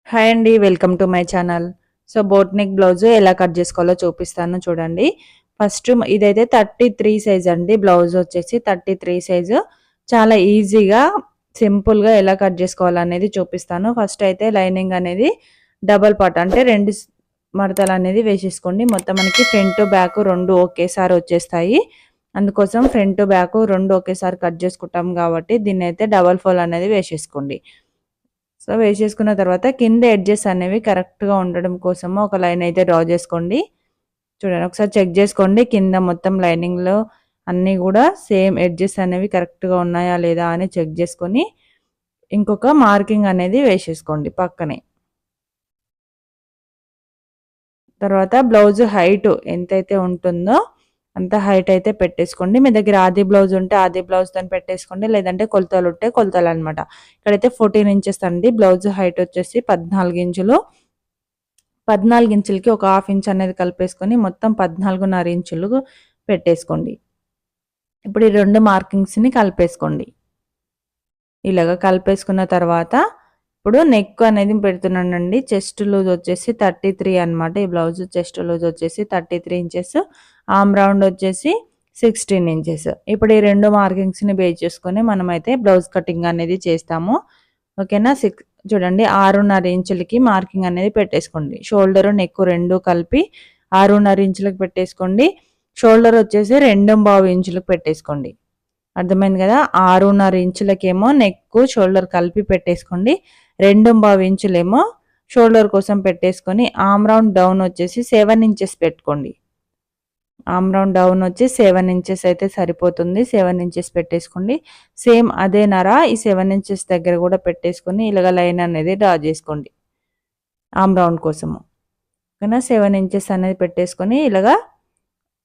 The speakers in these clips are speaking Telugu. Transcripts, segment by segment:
హాయ్ అండి. Welcome to my channel. So, boat neck blouse ఎలా కట్ చేసుకోవాలో చూపిస్తాను చూడండి. ఫస్ట్ ఇదైతే 33 సైజ్ అండి. బ్లౌజ్ వచ్చేసి 33 సైజు. చాలా ఈజీగా, సింపుల్‌గా ఎలా కట్ చేసుకోవాలనేది చూపిస్తాను. ఫస్ట్ అయితే లైనింగ్ అనేది డబుల్ పార్ట్ అంటే 2 మడతలనేది వేసేసుకోండి. మొత్తం మనకి ఫ్రంట్, బ్యాక్ 2 ఒకేసారి వచ్చేస్తాయి. అందుకోసం ఫ్రంట్, బ్యాక్ 2 ఒకేసారి కట్ చేసుకుంటాం కాబట్టి దీన్నైతే డబుల్ ఫోల్డ్ అనేది వేసేసుకోండి. సో, వేసేసుకున్న తర్వాత కింద ఎడ్జెస్ అనేవి కరెక్ట్‌గా ఉండడం కోసము ఒక లైన్ అయితే డ్రా చేసుకోండి. చూడండి, ఒకసారి చెక్ చేసుకోండి. కింద మొత్తం లైనింగ్‌లో అన్నీ గూడా సేమ్ ఎడ్జెస్ అనేవి కరెక్ట్‌గా ఉన్నాయా లేదా అని చెక్ చేసుకొని, ఇంకొక మార్కింగ్ అనేది వేసేసుకోండి పక్కనే. తర్వాత బ్లౌజ్ హైట్ ఎంతైతే ఉంటుందో అంత హైట్ అయితే పెట్టేసుకోండి. మీ దగ్గర ఆది బ్లౌజ్ ఉంటే ఆది బ్లౌజ్‌తోని పెట్టేసుకోండి. లేదంటే కొలతలుంటే కొలతలనమాట. ఇక్కడైతే 14 ఇంచెస్ అండి. బ్లౌజ్ హైట్ వచ్చేసి 14 ఇంచులు. 14 ఇంచులకి ఒక హాఫ్ ఇంచ్ అనేది కలిపేసుకొని మొత్తం 14.5 ఇంచులు పెట్టేసుకోండి. ఇప్పుడు ఈ 2 మార్కింగ్స్‌ని కలిపేసుకోండి. ఇలాగ కలిపేసుకున్న తర్వాత ఇప్పుడు నెక్ అనేది పెడుతున్నానండి. చెస్ట్ లూజ్ వచ్చేసి 33 అనమాట. ఈ బ్లౌజ్ చెస్ట్ లూజ్ వచ్చేసి 33 ఇంచెస్. ఆర్మ్ రౌండ్ వచ్చేసి 16 ఇంచెస్. ఇప్పుడు ఈ 2 మార్కింగ్స్‌ని బేస్ చేసుకొని మనమైతే బ్లౌజ్ కటింగ్ అనేది చేస్తాము. ఓకేనా? చూడండి, 6.5 ఇంచులకి మార్కింగ్ అనేది పెట్టేసుకోండి. షోల్డర్, నెక్ 2 కలిపి 6.5 ఇంచులకు పెట్టేసుకోండి. షోల్డర్ వచ్చేసి 2.5 ఇంచులకు పెట్టేసుకోండి. అర్థమైంది కదా? 6.5 ఇంచులకేమో నెక్, షోల్డర్ కలిపి పెట్టేసుకోండి. 2.5 ఇంచులేమో షోల్డర్ కోసం పెట్టేసుకొని ఆర్మ్ రౌండ్ డౌన్ వచ్చేసి 7 ఇంచెస్ పెట్టుకోండి. ఆర్మ్ రౌండ్ డౌన్ వచ్చి 7 ఇంచెస్ అయితే సరిపోతుంది. 7 ఇంచెస్ పెట్టేసుకోండి. సేమ్ అదే నర ఈ 7 ఇంచెస్ దగ్గర కూడా పెట్టేసుకొని ఇలాగ లైన్ అనేది డ్రా చేసుకోండి ఆర్మ్ రౌండ్ కోసము. ఓకేనా? 7 ఇంచెస్ అనేది పెట్టేసుకొని ఇలాగా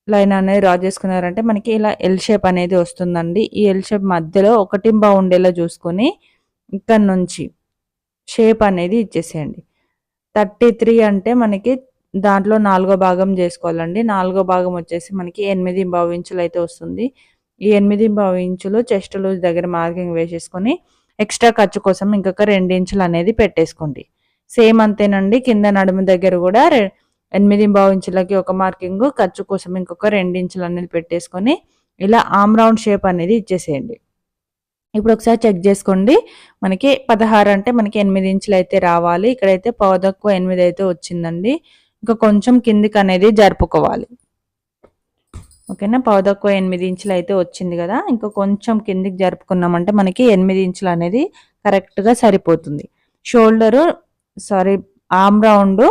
లైన్ అనేది డ్రా చేసుకున్నారంటే మనకి ఇలా ఎల్ షేప్ అనేది వస్తుందండి. ఈ ఎల్ షేప్ మధ్యలో 1 ఉండేలా చూసుకొని ఇక్కడ నుంచి షేప్ అనేది ఇచ్చేసేయండి. 33 అంటే మనకి దాంట్లో 4వ భాగం చేసుకోవాలండి. 4వ భాగం వచ్చేసి మనకి 8.5 ఇంచులు అయితే వస్తుంది. ఈ 8.5 ఇంచులు చెస్ట్ లూజ్ దగ్గర మార్కింగ్ వేసేసుకొని ఎక్స్ట్రా ఖర్చు కోసం ఇంకొక 2 ఇంచులు అనేది పెట్టేసుకోండి. సేమ్ అంతేనండి. కింద నడుము దగ్గర కూడా 8.5 ఇంచులకి ఒక మార్కింగ్, ఖర్చు కోసం ఇంకొక 2 ఇంచులు అనేది పెట్టేసుకొని ఇలా ఆర్మ్ రౌండ్ షేప్ అనేది ఇచ్చేసేయండి. ఇప్పుడు ఒకసారి చెక్ చేసుకోండి. మనకి 16 అంటే మనకి 8 ఇంచులు అయితే రావాలి. ఇక్కడైతే పావుతక్కువ 8 అయితే వచ్చిందండి. ఇంకా కొంచెం కిందికి అనేది జరుపుకోవాలి. ఓకేనా? పావుతక్కువ 8 ఇంచులు అయితే వచ్చింది కదా! ఇంకా కొంచెం కిందికి జరుపుకున్నామంటే మనకి 8 ఇంచులు అనేది కరెక్ట్‌గా సరిపోతుంది. Shoulder arm round,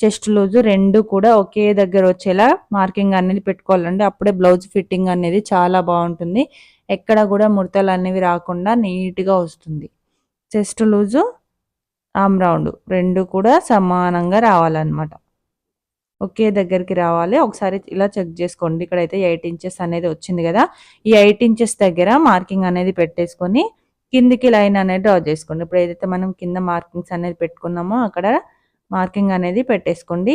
chest loose 2 కూడా ఒకే దగ్గర వచ్చేలా మార్కింగ్ అనేది పెట్టుకోవాలండి. అప్పుడే బ్లౌజ్ ఫిట్టింగ్ అనేది చాలా బాగుంటుంది. ఎక్కడ కూడా ముడతలు అనేవి రాకుండా నీట్‌గా వస్తుంది. చెస్ట్ లూజు, ఆర్మ్ రౌండ్ 2 కూడా సమానంగా రావాలన్నమాట. ఒకే దగ్గరికి రావాలి. ఒకసారి ఇలా చెక్ చేసుకోండి. ఇక్కడైతే 8 ఇంచెస్ అనేది వచ్చింది కదా! ఈ 8 ఇంచెస్ దగ్గర మార్కింగ్ అనేది పెట్టేసుకొని కిందికి లైన్ అనేది డ్రా చేసుకోండి. ఇప్పుడు ఏదైతే మనం కింద మార్కింగ్స్ అనేది పెట్టుకున్నామో అక్కడ మార్కింగ్ అనేది పెట్టేసుకోండి.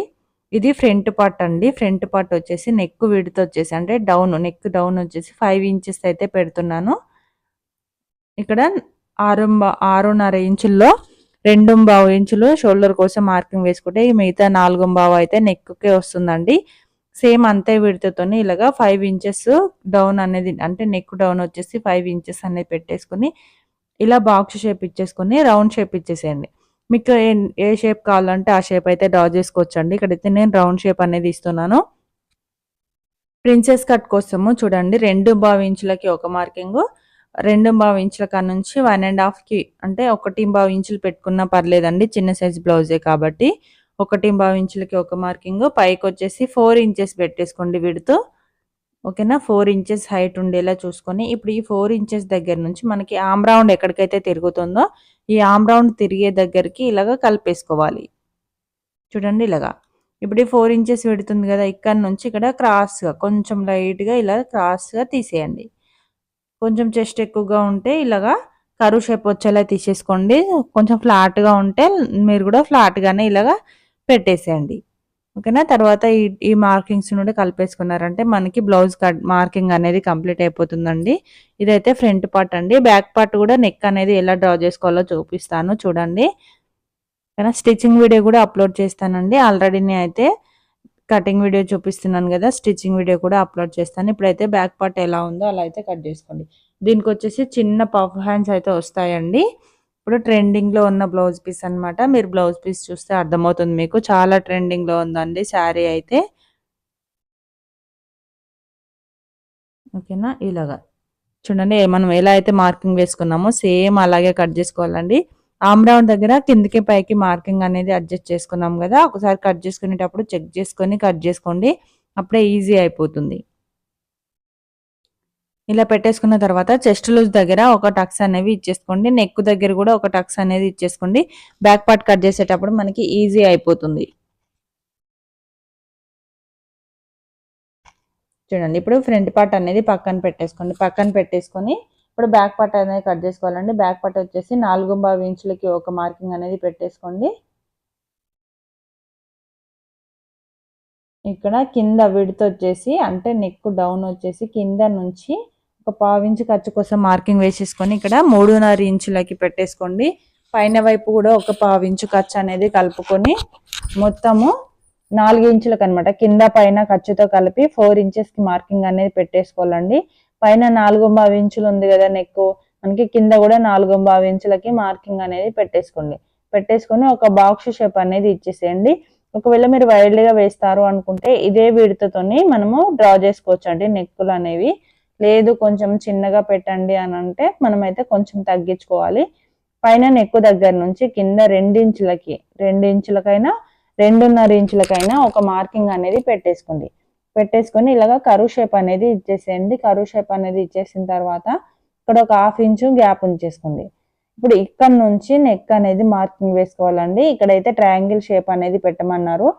ఇది ఫ్రంట్ పార్ట్ అండి. ఫ్రంట్ పార్ట్ వచ్చేసి నెక్ విడ్త్ వచ్చేసి అంటే నెక్ డౌన్ వచ్చేసి 5 ఇంచెస్ అయితే పెడుతున్నాను. ఇక్కడ 6.5 ఇంచుల్లో 2.5 ఇంచులు షోల్డర్ కోసం మార్కింగ్ వేసుకుంటే ఈ మిగతా 4.5 అయితే నెక్కే వస్తుందండి. సేమ్ అంతే విడతతోని ఇలాగా 5 ఇంచెస్ డౌన్ అనేది అంటే నెక్ డౌన్ వచ్చేసి 5 ఇంచెస్ అనేది పెట్టేసుకొని ఇలా బాక్స్ షేప్ ఇచ్చేసుకొని రౌండ్ షేప్ ఇచ్చేసేయండి. మీకు ఏ షేప్ కావాలంటే ఆ షేప్ అయితే డ్రా చేసుకోవచ్చండి. ఇక్కడైతే నేను రౌండ్ షేప్ అనేది ఇస్తున్నాను. ప్రిన్సెస్ కట్ కోసము చూడండి, 2.5 ఇంచులకి ఒక మార్కింగు, 2.5 ఇంచుల కానుంచి 1.5కి అంటే 1.5 ఇంచులు పెట్టుకున్నా పర్లేదండి. చిన్న సైజ్ బ్లౌజే కాబట్టి 1.5 ఇంచులకి ఒక మార్కింగు, పైకి వచ్చేసి 4 ఇంచెస్ పెట్టేసుకోండి విడ్త్. ఓకేనా? 4 ఇంచెస్ హైట్ ఉండేలా చూసుకొని ఇప్పుడు ఈ 4 ఇంచెస్ దగ్గర నుంచి మనకి ఆర్మ్ రౌండ్ ఎక్కడికైతే తిరుగుతుందో ఈ ఆర్మ్ రౌండ్ తిరిగే దగ్గరికి ఇలాగ కలిపేసుకోవాలి. చూడండి ఇలాగా. ఇప్పుడు ఈ 4 ఇంచెస్ పెడుతుంది కదా! ఇక్కడ నుంచి ఇక్కడ క్రాస్‌గా కొంచెం లైట్‌గా ఇలా క్రాస్‌గా తీసేయండి. కొంచెం చెస్ట్ ఎక్కువగా ఉంటే ఇలాగా కర్వ్ షేప్ వచ్చేలా తీసేసుకోండి. కొంచెం ఫ్లాట్‌గా ఉంటే మీరు కూడా ఫ్లాట్‌గానే ఇలాగా పెట్టేసేయండి. ఓకేనా? తర్వాత ఈ మార్కింగ్స్ నుండి కలిపేసుకున్నారంటే మనకి బ్లౌజ్ కట్ మార్కింగ్ అనేది కంప్లీట్ అయిపోతుందండి. ఇదైతే ఫ్రంట్ పార్ట్ అండి. బ్యాక్ పార్ట్ కూడా నెక్ అనేది ఎలా డ్రా చేసుకోవాలో చూపిస్తాను చూడండి. కానీ స్టిచ్చింగ్ వీడియో కూడా అప్లోడ్ చేస్తానండి. ఆల్రెడీ నేనైతే కటింగ్ వీడియో చూపిస్తున్నాను కదా, స్టిచ్చింగ్ వీడియో కూడా అప్లోడ్ చేస్తాను. ఇప్పుడైతే బ్యాక్ పార్ట్ ఎలా ఉందో అలా అయితే కట్ చేసుకోండి. దీనికి వచ్చేసి చిన్న పఫ్ హ్యాండ్స్ అయితే వస్తాయండి. ఇప్పుడు ట్రెండింగ్లో ఉన్న బ్లౌజ్ పీస్ అనమాట. మీరు బ్లౌజ్ పీస్ చూస్తే అర్థమవుతుంది మీకు. చాలా ట్రెండింగ్లో ఉందండి శారీ అయితే. ఓకేనా, ఇలాగా చూడండి మనం ఎలా అయితే మార్కింగ్ వేసుకున్నామో సేమ్ అలాగే కట్ చేసుకోవాలండి. ఆమ్ రౌండ్ దగ్గర కిందికి పైకి మార్కింగ్ అనేది అడ్జస్ట్ చేసుకున్నాం కదా, ఒకసారి కట్ చేసుకునేటప్పుడు చెక్ చేసుకొని కట్ చేసుకోండి, అప్పుడే ఈజీ అయిపోతుంది. ఇలా పెట్టేసుకున్న తర్వాత చెస్ట్ లూజ్ దగ్గర ఒక టక్స్ అనేవి ఇచ్చేసుకోండి. నెక్ దగ్గర కూడా ఒక టక్స్ అనేది ఇచ్చేసుకోండి. బ్యాక్ పార్ట్ కట్ చేసేటప్పుడు మనకి ఈజీ అయిపోతుంది. చూడండి ఇప్పుడు ఫ్రంట్ పార్ట్ అనేది పక్కన పెట్టేసుకోండి. పక్కన పెట్టేసుకొని ఇప్పుడు బ్యాక్ పార్ట్ అనేది కట్ చేసుకోవాలండి. బ్యాక్ పార్ట్ వచ్చేసి 4.5 ఇంచులకి ఒక మార్కింగ్ అనేది పెట్టేసుకోండి. ఇక్కడ కింద విడ్త్ వచ్చేసి అంటే నెక్ డౌన్ వచ్చేసి కింద నుంచి ఒక 1/4 ఇంచు ఖర్చు కోసం మార్కింగ్ వేసేసుకొని ఇక్కడ 3.5 ఇంచులకి పెట్టేసుకోండి. పైన వైపు కూడా ఒక 1/4 ఇంచు ఖర్చు అనేది కలుపుకొని మొత్తము 4 ఇంచులకు అనమాట, కింద పైన ఖర్చుతో కలిపి 4 ఇంచెస్కి మార్కింగ్ అనేది పెట్టేసుకోవాలండి. పైన 4.5 ఇంచులు ఉంది కదా నెక్, మనకి కింద కూడా 4.5 ఇంచులకి మార్కింగ్ అనేది పెట్టేసుకోండి. పెట్టేసుకొని ఒక బాక్స్ షేప్ అనేది ఇచ్చేసేయండి. ఒకవేళ మీరు వైడ్గా వేస్తారు అనుకుంటే ఇదే విడతతోని మనము డ్రా చేసుకోవచ్చు అండి నెక్కులు అనేవి. లేదు కొంచెం చిన్నగా పెట్టండి అని అంటే మనమైతే కొంచెం తగ్గించుకోవాలి. పైన నెక్కు దగ్గర నుంచి కింద 2 ఇంచులకి 2 ఇంచులకైనా 2.5 ఇంచులకైనా ఒక మార్కింగ్ అనేది పెట్టేసుకోండి. పెట్టేసుకొని ఇలాగ కరువు షేప్ అనేది ఇచ్చేసేయండి. కరువు షేప్ అనేది ఇచ్చేసిన తర్వాత ఇక్కడ ఒక 1/2 ఇంచు గ్యాప్ ఉంచేసుకోండి. ఇప్పుడు ఇక్కడ నుంచి నెక్ అనేది మార్కింగ్ వేసుకోవాలండి. ఇక్కడైతే ట్రయాంగిల్ షేప్ అనేది పెట్టమన్నారు,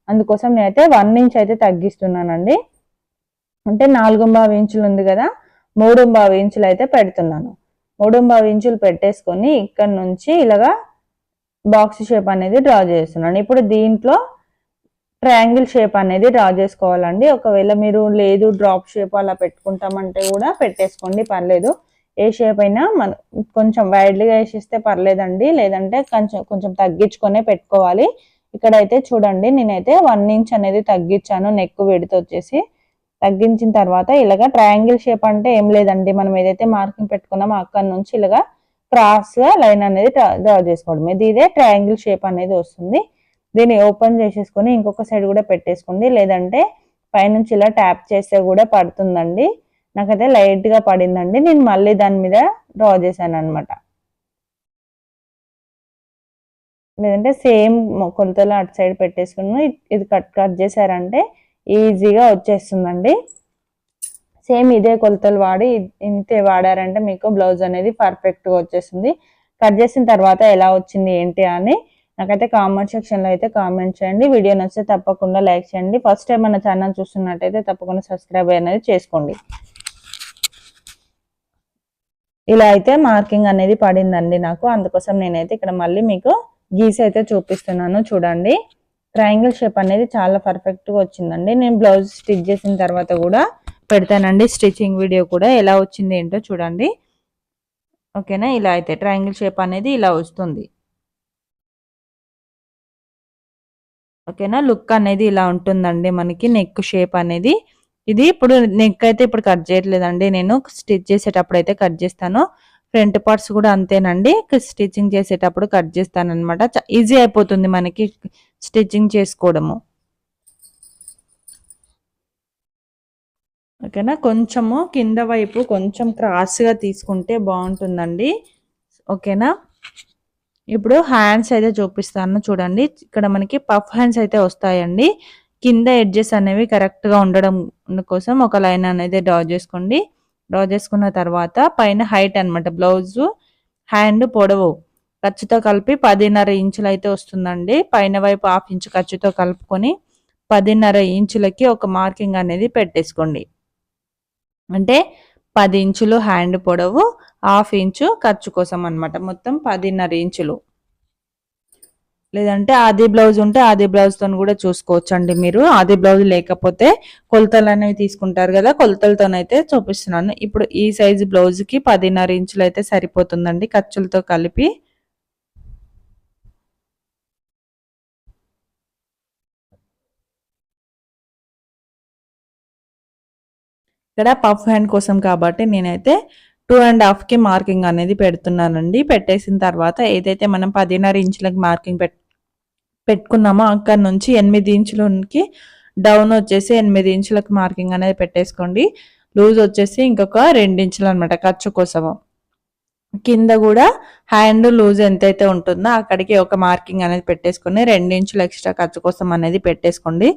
అందుకోసం నేనైతే 1 ఇంచ్ అయితే తగ్గిస్తున్నానండి. అంటే 4.5 ఇంచులు ఉంది కదా, 3.5 ఇంచులు అయితే పెడుతున్నాను. 3.5 ఇంచులు పెట్టేసుకొని ఇక్కడ నుంచి ఇలాగా బాక్స్ షేప్ అనేది డ్రా చేస్తున్నాను. ఇప్పుడు దీంట్లో ట్రయాంగిల్ షేప్ అనేది డ్రా చేసుకోవాలండి. ఒకవేళ మీరు లేదు డ్రాప్ షేప్ అలా పెట్టుకుంటామంటే కూడా పెట్టేసుకోండి, పర్లేదు. ఏ షేప్ అయినా మనం కొంచెం వైడ్లీగా వేసిస్తే పర్లేదండి, లేదంటే కొంచెం తగ్గించుకొనే పెట్టుకోవాలి. ఇక్కడైతే చూడండి నేనైతే 1 ఇంచ్ అనేది తగ్గించాను నెక్ విడ్త్ వచ్చేసి. తగ్గించిన తర్వాత ఇలాగా ట్రయాంగిల్ షేప్ అంటే ఏం లేదండి, మనం ఏదైతే మార్కింగ్ పెట్టుకున్నామో అక్కడ నుంచి ఇలాగా క్రాస్గా లైన్ అనేది డ్రా చేసుకోవడం. ఇదే ట్రయాంగిల్ షేప్ అనేది వస్తుంది. దీన్ని ఓపెన్ చేసేసుకొని ఇంకొక సైడ్ కూడా పెట్టేసుకోండి, లేదంటే పైనుంచి ఇలా ట్యాప్ చేస్తే కూడా పడుతుందండి. నాకైతే లైట్గా పడిందండి, నేను మళ్ళీ దాని మీద డ్రా చేశాను అనమాట. లేదంటే సేమ్ కొలతలు అటు సైడ్ పెట్టేసుకుని ఇది కట్ చేశారంటే ఈజీగా వచ్చేస్తుందండి. సేమ్ ఇదే కొలతలు వాడి ఇంతే వాడారంటే మీకు బ్లౌజ్ అనేది పర్ఫెక్ట్గా వచ్చేస్తుంది. కట్ చేసిన తర్వాత ఎలా వచ్చింది ఏంటి అని నాకైతే కామెంట్ సెక్షన్లో అయితే కామెంట్ చేయండి. వీడియో నచ్చితే తప్పకుండా లైక్ చేయండి. ఫస్ట్ టైం మన ఛానల్ చూస్తున్నట్టయితే తప్పకుండా సబ్స్క్రైబ్ అనేది చేసుకోండి. ఇలా అయితే మార్కింగ్ అనేది పడిందండి నాకు, అందుకోసం నేనైతే ఇక్కడ మళ్ళీ మీకు గీసి అయితే చూపిస్తున్నాను. చూడండి ట్రయాంగిల్ షేప్ అనేది చాలా పర్ఫెక్ట్గా వచ్చిందండి. నేను బ్లౌజ్ స్టిచ్ చేసిన తర్వాత కూడా పెడతానండి స్టిచ్చింగ్ వీడియో కూడా, ఎలా వచ్చింది ఏంటో చూడండి. ఓకేనా, ఇలా అయితే ట్రయాంగిల్ షేప్ అనేది ఇలా వస్తుంది. ఓకేనా, లుక్ అనేది ఇలా ఉంటుందండి మనకి నెక్ షేప్ అనేది. ఇది ఇప్పుడు నెక్ అయితే ఇప్పుడు కట్ చేయట్లేదండి, నేను స్టిచ్ చేసేటప్పుడు అయితే కట్ చేస్తాను. ఫ్రంట్ పార్ట్స్ కూడా అంతేనండి, స్టిచ్చింగ్ చేసేటప్పుడు కట్ చేస్తాను అనమాట. ఈజీ అయిపోతుంది మనకి స్టిచ్చింగ్ చేసుకోవడము. ఓకేనా, కొంచెము కింద వైపు కొంచెం క్రాస్గా తీసుకుంటే బాగుంటుందండి. ఓకేనా, ఇప్పుడు హ్యాండ్స్ అయితే చూపిస్తాను చూడండి. ఇక్కడ మనకి పఫ్ హ్యాండ్స్ అయితే వస్తాయండి. కింద ఎడ్జెస్ అనేవి కరెక్ట్గా ఉండడం కోసం ఒక లైన్ అనేది డ్రా చేసుకోండి. డ్రా చేసుకున్న తర్వాత పైన హైట్ అనమాట, బ్లౌజు హ్యాండ్ పొడవు ఖర్చుతో కలిపి 10.5 ఇంచులు అయితే వస్తుందండి. పైన వైపు 1/2 ఇంచు ఖర్చుతో కలుపుకొని 10.5 ఇంచులకి ఒక మార్కింగ్ అనేది పెట్టేసుకోండి. అంటే 10 ఇంచులు హ్యాండ్ పొడవు, 1/2 ఇంచు ఖర్చు కోసం అనమాట, మొత్తం 10.5 ఇంచులు. లేదంటే ఆది బ్లౌజ్ ఉంటే ఆది బ్లౌజ్తో కూడా చూసుకోవచ్చు అండి మీరు. ఆది బ్లౌజ్ లేకపోతే కొలతలు అనేవి తీసుకుంటారు కదా, కొలతలతోనైతే చూపిస్తున్నాను. ఇప్పుడు ఈ సైజు బ్లౌజ్కి 10.5 ఇంచులు అయితే సరిపోతుందండి ఖర్చులతో కలిపి. ఇక్కడ పఫ్ హ్యాండ్ కోసం కాబట్టి నేనైతే 2.5కి మార్కింగ్ అనేది పెడుతున్నానండి. పెట్టేసిన తర్వాత ఏదైతే మనం 10.5 ఇంచులకి మార్కింగ్ పెట్టుకున్నామో అక్కడ నుంచి 8 ఇంచులకి డౌన్ వచ్చేసి 8 ఇంచులకి మార్కింగ్ అనేది పెట్టేసుకోండి. లూజ్ వచ్చేసి ఇంకొక 2 ఇంచులు అనమాట ఖర్చు కోసము. కింద కూడా హ్యాండ్ లూజ్ ఎంతైతే ఉంటుందో అక్కడికి ఒక మార్కింగ్ అనేది పెట్టేసుకొని 2 ఇంచులు ఎక్స్ట్రా ఖర్చు కోసం అనేది పెట్టేసుకోండి.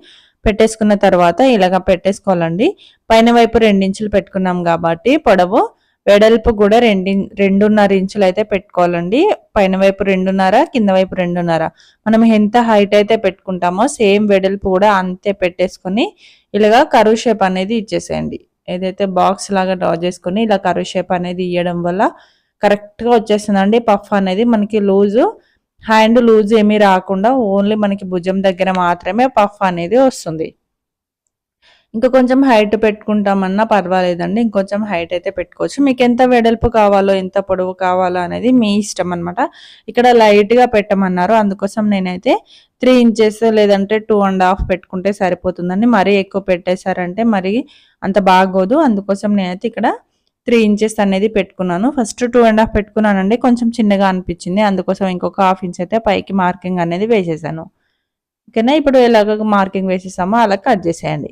పెట్టేసుకున్న తర్వాత ఇలాగ పెట్టేసుకోవాలండి. పైన వైపు 2 ఇంచులు పెట్టుకున్నాం కాబట్టి పొడవు వెడల్పు కూడా 2.5 ఇంచులు అయితే పెట్టుకోవాలండి. పైన వైపు 2.5, కింద వైపు 2.5. మనం ఎంత హైట్ అయితే పెట్టుకుంటామో సేమ్ వెడల్పు కూడా అంతే పెట్టేసుకొని ఇలాగా కర్వ్ షేప్ అనేది ఇచ్చేసేయండి. ఏదైతే బాక్స్ లాగా డ్రా చేసుకొని ఇలా కర్వ్ షేప్ అనేది ఇవ్వడం వల్ల కరెక్ట్గా వచ్చేస్తుందండి. పఫ్ అనేది మనకి లూజు హ్యాండ్ లూజ్ ఏమీ రాకుండా ఓన్లీ మనకి భుజం దగ్గర మాత్రమే పఫ్ అనేది వస్తుంది. ఇంకా కొంచెం హైట్ పెట్టుకుంటామన్నా పర్వాలేదండి. ఇంకొంచెం హైట్ అయితే పెట్టుకోవచ్చు. మీకు ఎంత వెడల్పు కావాలో ఎంత పొడవు కావాలో అనేది మీ ఇష్టం అనమాట. ఇక్కడ లైట్గా పెట్టమన్నారు, అందుకోసం నేనైతే 3 ఇంచెస్ లేదంటే 2.5 పెట్టుకుంటే సరిపోతుందండి. మరీ ఎక్కువ పెట్టేశారంటే మరి అంత బాగోదు. అందుకోసం నేనైతే ఇక్కడ 3 ఇంచెస్ అనేది పెట్టుకున్నాను. ఫస్ట్ 2.5 పెట్టుకున్నానండి, కొంచెం చిన్నగా అనిపించింది. అందుకోసం ఇంకొక 1/2 ఇంచ్ అయితే పైకి మార్కింగ్ అనేది వేసేసాను. ఓకేనా, ఇప్పుడు ఎలాగ మార్కింగ్ వేసేసామో అలా కట్ చేసేయండి.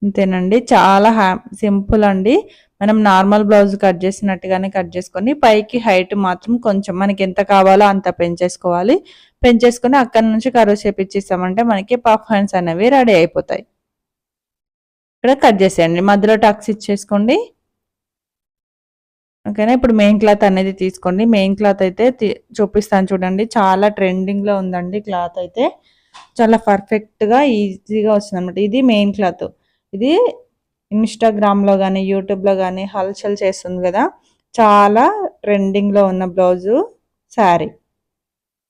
అంతేనండి, చాలా సింపుల్ అండి. మనం నార్మల్ బ్లౌజ్ కట్ చేసినట్టుగానే కట్ చేసుకొని పైకి హైట్ మాత్రం కొంచెం మనకి ఎంత కావాలో అంత పెంచేసుకోవాలి. పెంచేసుకొని అక్కడి నుంచి కర్వ్ షేప్ ఇచ్చేసామంటే మనకి పఫ్ హ్యాండ్స్ అనేవి రెడీ అయిపోతాయి. ఇక్కడ కట్ చేసేయండి, మధ్యలో టక్స్ ఇచ్చేసుకోండి. ఓకేనా, ఇప్పుడు మెయిన్ క్లాత్ అనేది తీసుకోండి. మెయిన్ క్లాత్ అయితే చూపిస్తాను చూడండి. చాలా ట్రెండింగ్లో ఉందండి క్లాత్ అయితే. చాలా పర్ఫెక్ట్గా ఈజీగా వస్తుంది అనమాట. ఇది మెయిన్ క్లాత్. ఇది ఇన్స్టాగ్రామ్లో కానీ యూట్యూబ్లో కానీ హల్చల్ చేస్తుంది కదా, చాలా ట్రెండింగ్లో ఉన్న బ్లౌజు శారీ.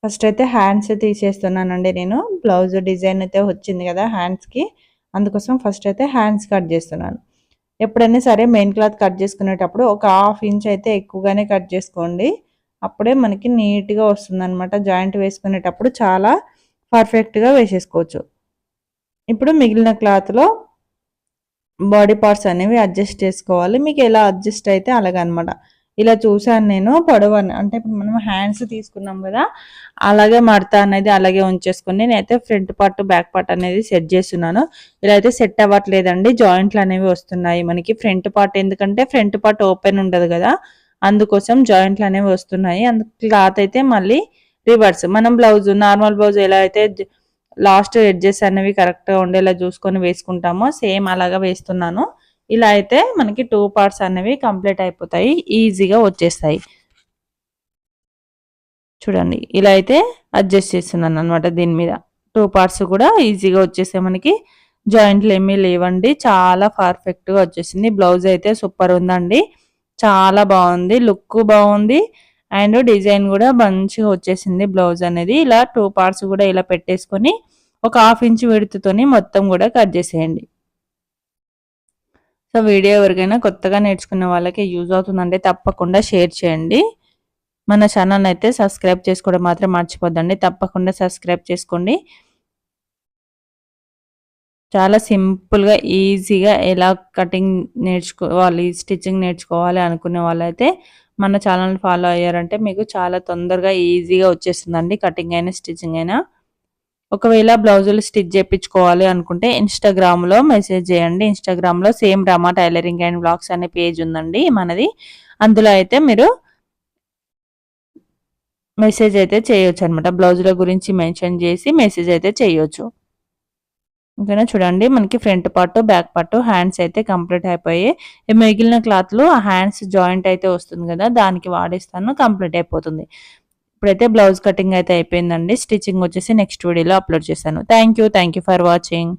ఫస్ట్ అయితే హ్యాండ్స్ తీసేస్తున్నానండి నేను. బ్లౌజ్ డిజైన్ అయితే వచ్చింది కదా హ్యాండ్స్కి, అందుకోసం ఫస్ట్ అయితే హ్యాండ్స్ కట్ చేస్తున్నాను. ఎప్పుడైనా సరే మెయిన్ క్లాత్ కట్ చేసుకునేటప్పుడు ఒక 1/2 ఇంచ్ అయితే ఎక్కువగానే కట్ చేసుకోండి. అప్పుడే మనకి నీట్గా వస్తుంది అనమాట. జాయింట్ వేసుకునేటప్పుడు చాలా పర్ఫెక్ట్గా వేసేసుకోవచ్చు. ఇప్పుడు మిగిలిన క్లాత్లో బాడీ పార్ట్స్ అనేవి అడ్జస్ట్ చేసుకోవాలి. మీకు ఎలా అడ్జస్ట్ అయితే అలాగనమాట. ఇలా చూసాను నేను పొడవు అంటే ఇప్పుడు మనం హ్యాండ్స్ తీసుకున్నాం కదా, అలాగే మడత అనేది అలాగే ఉంచేసుకొని నేనైతే ఫ్రంట్ పార్ట్ బ్యాక్ పార్ట్ అనేది సెట్ చేస్తున్నాను. ఇలా అయితే సెట్ అవ్వట్లేదండి, జాయింట్లు అనేవి వస్తున్నాయి మనకి. ఫ్రంట్ పార్ట్ ఎందుకంటే ఫ్రంట్ పార్ట్ ఓపెన్ ఉండదు కదా, అందుకోసం జాయింట్లు అనేవి వస్తున్నాయి. అందుకు క్లాత్ అయితే మళ్ళీ రివర్స్. మనం బ్లౌజ్ నార్మల్ బ్లౌజ్ ఎలా అయితే లాస్ట్ ఎడ్జెస్ అనేవి కరెక్ట్గా ఉండేలా చూసుకొని వేసుకుంటామో సేమ్ అలాగా వేస్తున్నాను. ఇలా అయితే మనకి 2 పార్ట్స్ అనేవి కంప్లీట్ అయిపోతాయి, ఈజీగా వచ్చేస్తాయి. చూడండి, ఇలా అయితే అడ్జస్ట్ చేస్తున్నాను అనమాట. దీని మీద 2 పార్ట్స్ కూడా ఈజీగా వచ్చేసాయి మనకి. జాయింట్లు ఏమీ లేవండి, చాలా పర్ఫెక్ట్గా వచ్చేసింది. బ్లౌజ్ అయితే సూపర్ ఉందండి, చాలా బాగుంది, లుక్ బాగుంది అండ్ డిజైన్ కూడా మంచిగా వచ్చేసింది బ్లౌజ్ అనేది. ఇలా 2 పార్ట్స్ కూడా ఇలా పెట్టేసుకొని ఒక 1/2 ఇంచ్ విడుతుతోని మొత్తం కూడా కట్ చేసేయండి. సో వీడియో ఎవరికైనా కొత్తగా నేర్చుకున్న వాళ్ళకి యూజ్ అవుతుందంటే తప్పకుండా షేర్ చేయండి. మన ఛానల్ అయితే సబ్స్క్రైబ్ చేసుకోవడం మాత్రం మర్చిపోద్దండి, తప్పకుండా సబ్స్క్రైబ్ చేసుకోండి. చాలా సింపుల్గా ఈజీగా ఎలా కటింగ్ నేర్చుకోవాలి, స్టిచ్చింగ్ నేర్చుకోవాలి అనుకునే వాళ్ళైతే మన ఛానల్ ఫాలో అయ్యారంటే మీకు చాలా తొందరగా ఈజీగా వచ్చేస్తుందండి, కటింగ్ అయినా స్టిచ్చింగ్ అయినా. ఒకవేళ బ్లౌజులు స్టిచ్ చేయించుకోవాలి అనుకుంటే ఇన్స్టాగ్రామ్లో మెసేజ్ చేయండి. ఇన్స్టాగ్రామ్లో same Rama tailoring and blogs అనే పేజ్ ఉందండి మనది. అందులో అయితే మీరు మెసేజ్ అయితే చేయొచ్చు అనమాట. బ్లౌజుల గురించి మెన్షన్ చేసి మెసేజ్ అయితే చేయొచ్చు. ఓకేనా, చూడండి మనకి front part back part hands అయితే కంప్లీట్ అయిపోయాయి. మిగిలిన క్లాత్లు ఆ హ్యాండ్స్ జాయింట్ అయితే వస్తుంది కదా, దానికి వాడేస్తాను, కంప్లీట్ అయిపోతుంది. ఇప్పుడైతే బ్లౌజ్ కటింగ్ అయితే అయిపోయిందండి. స్టిచ్చింగ్ వచ్చేసి నెక్స్ట్ వీడియోలో అప్లోడ్ చేశాను. Thank you for watching.